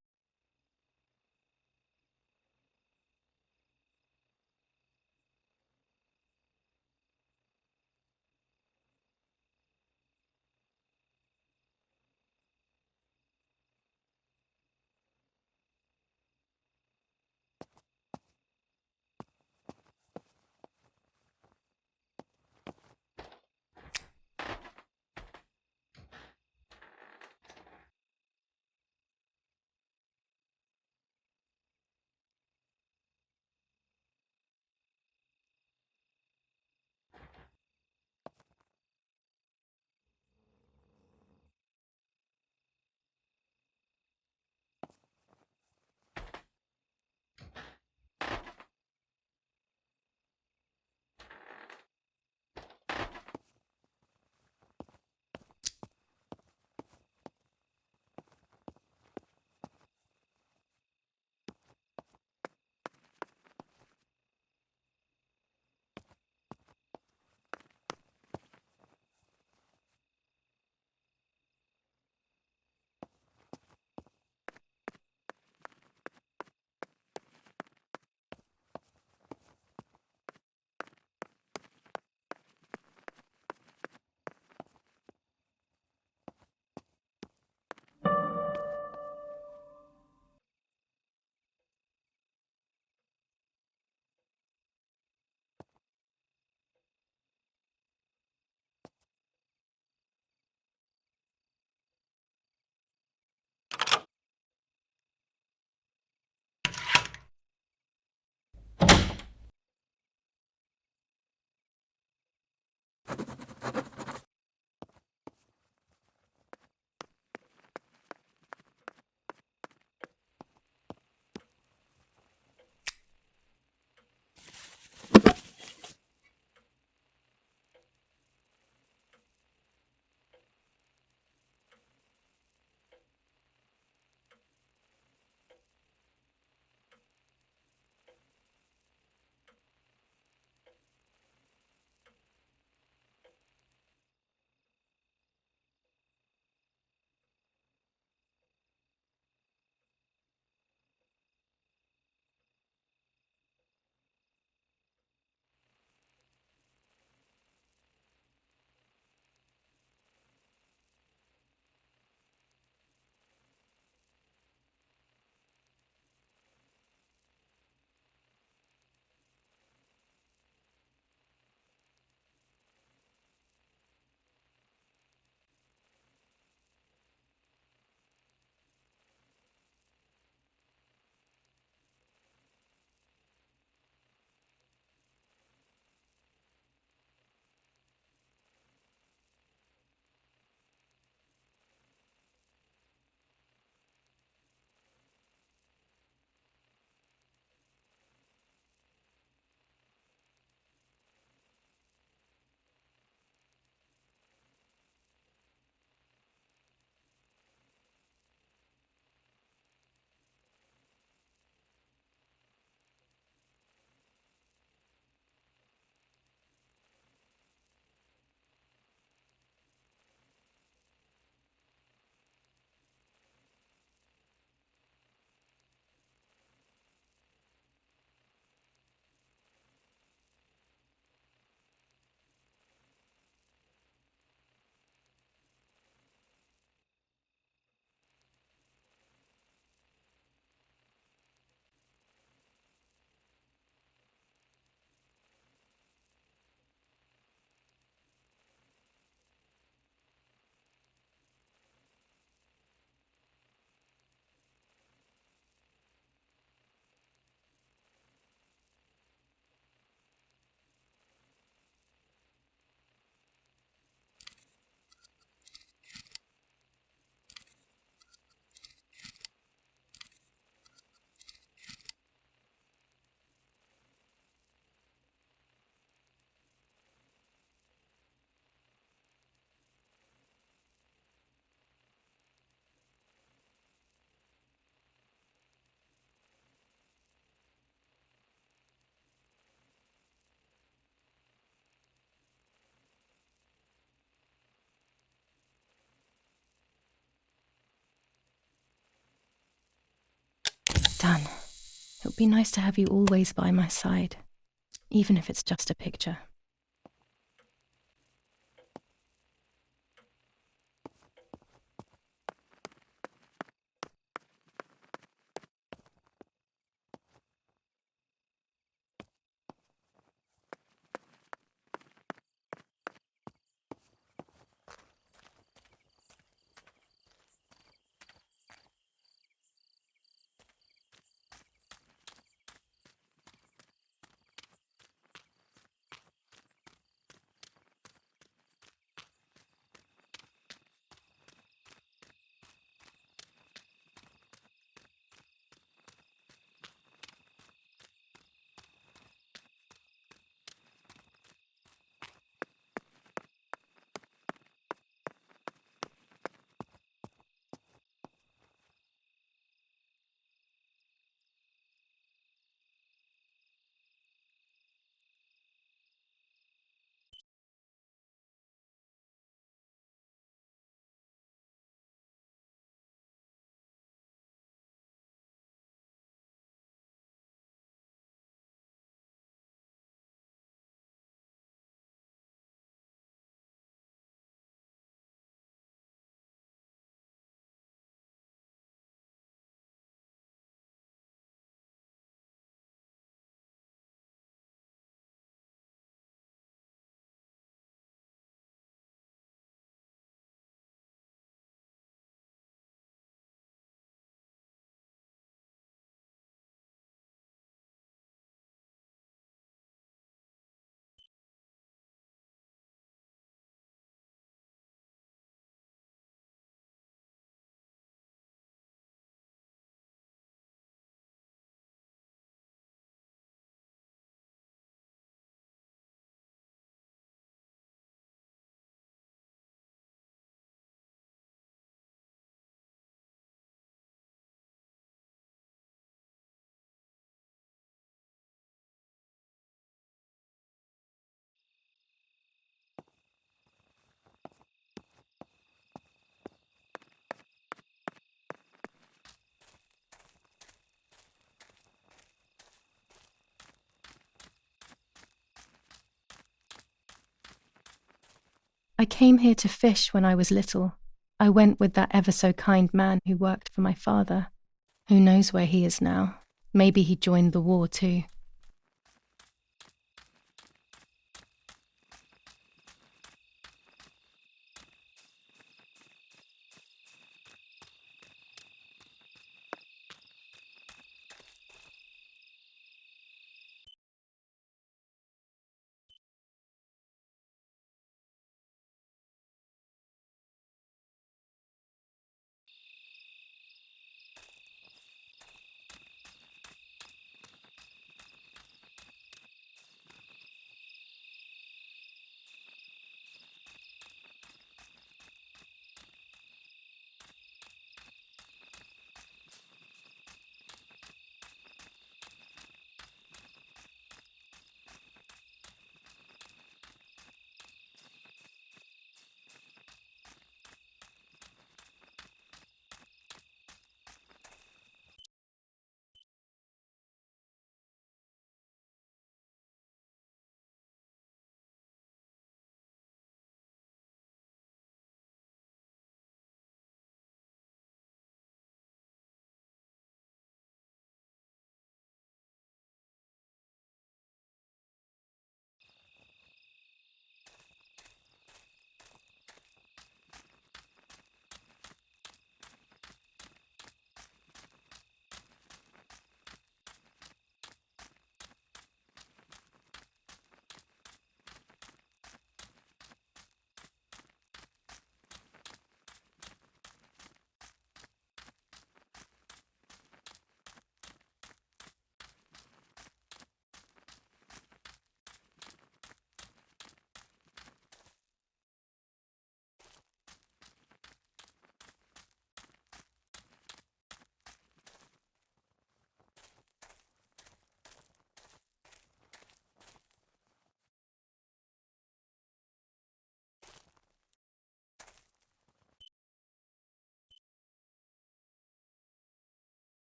Stan, it would be nice to have you always by my side, even if it's just a picture. I came here to fish when I was little. I went with that ever so kind man who worked for my father. Who knows where he is now? Maybe he joined the war too.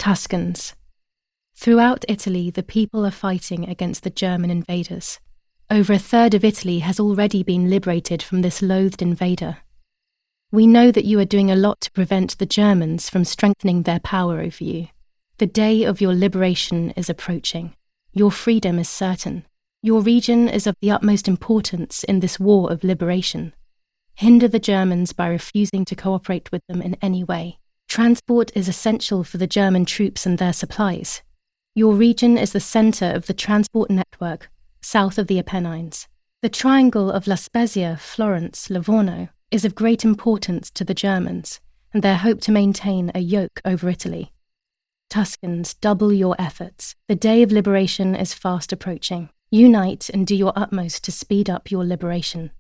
Tuscans. Throughout Italy, the people are fighting against the German invaders. Over a third of Italy has already been liberated from this loathed invader. We know that you are doing a lot to prevent the Germans from strengthening their power over you. The day of your liberation is approaching. Your freedom is certain. Your region is of the utmost importance in this war of liberation. Hinder the Germans by refusing to cooperate with them in any way. Transport is essential for the German troops and their supplies. Your region is the centre of the transport network south of the Apennines. The triangle of La Spezia, Florence, Livorno is of great importance to the Germans and their hope to maintain a yoke over Italy. Tuscans, double your efforts. The day of liberation is fast approaching. Unite and do your utmost to speed up your liberation.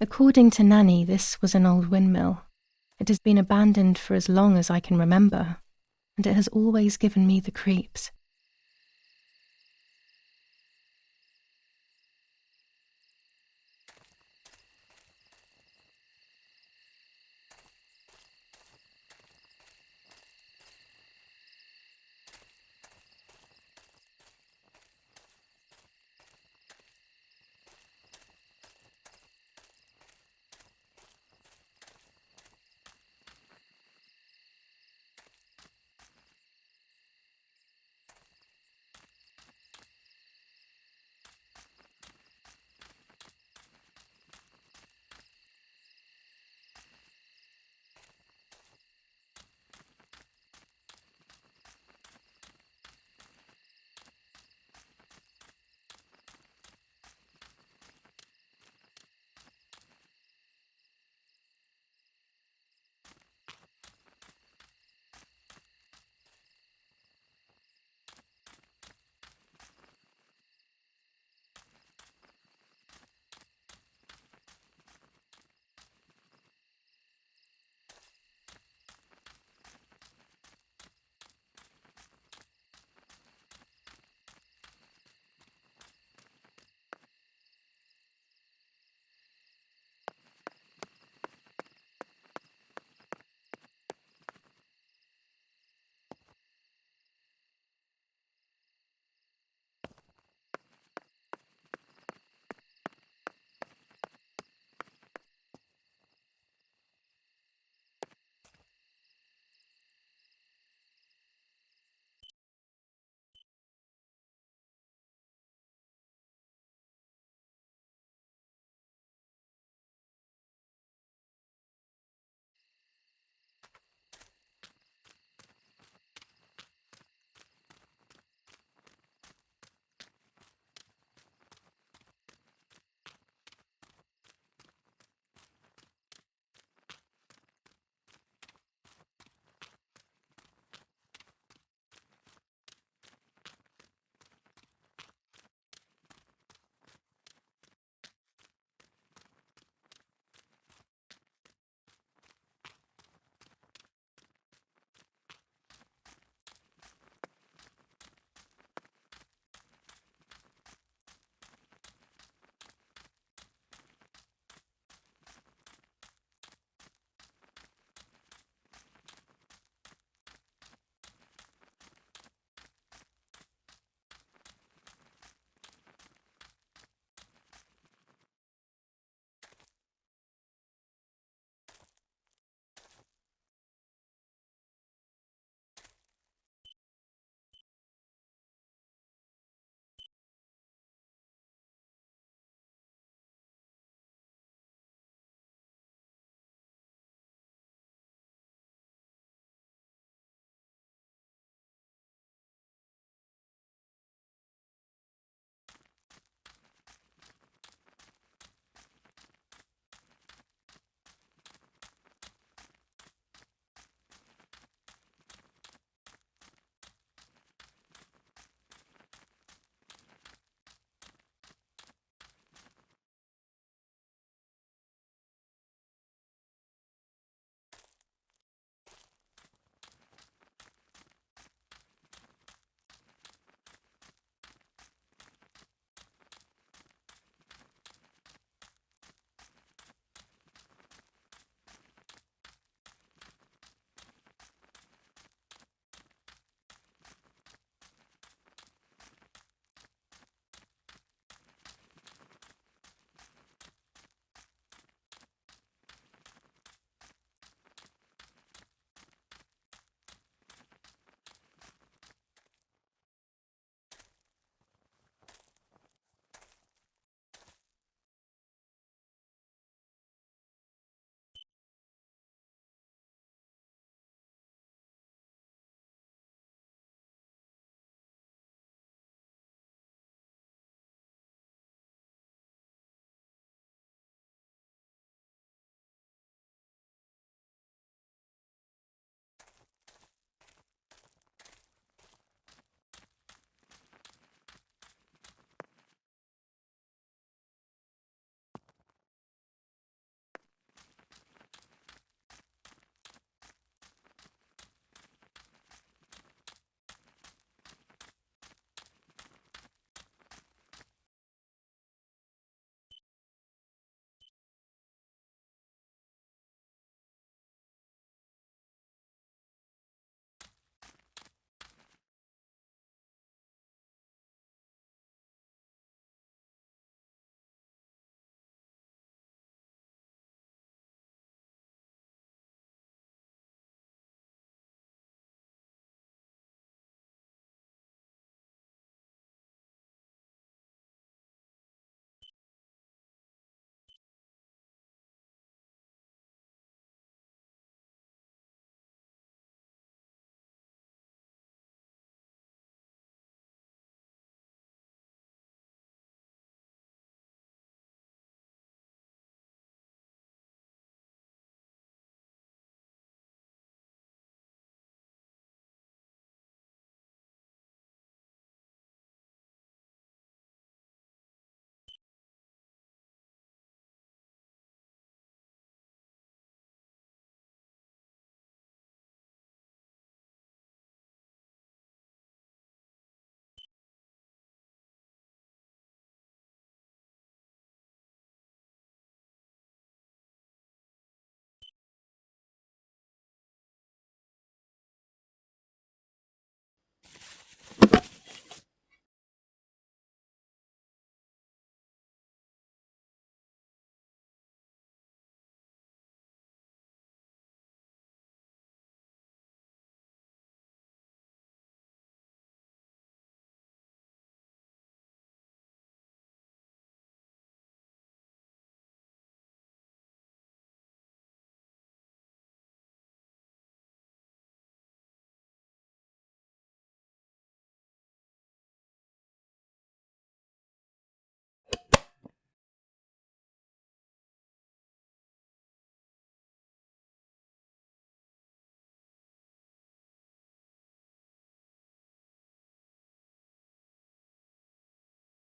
According to Nanny, this was an old windmill. It has been abandoned for as long as I can remember, and it has always given me the creeps.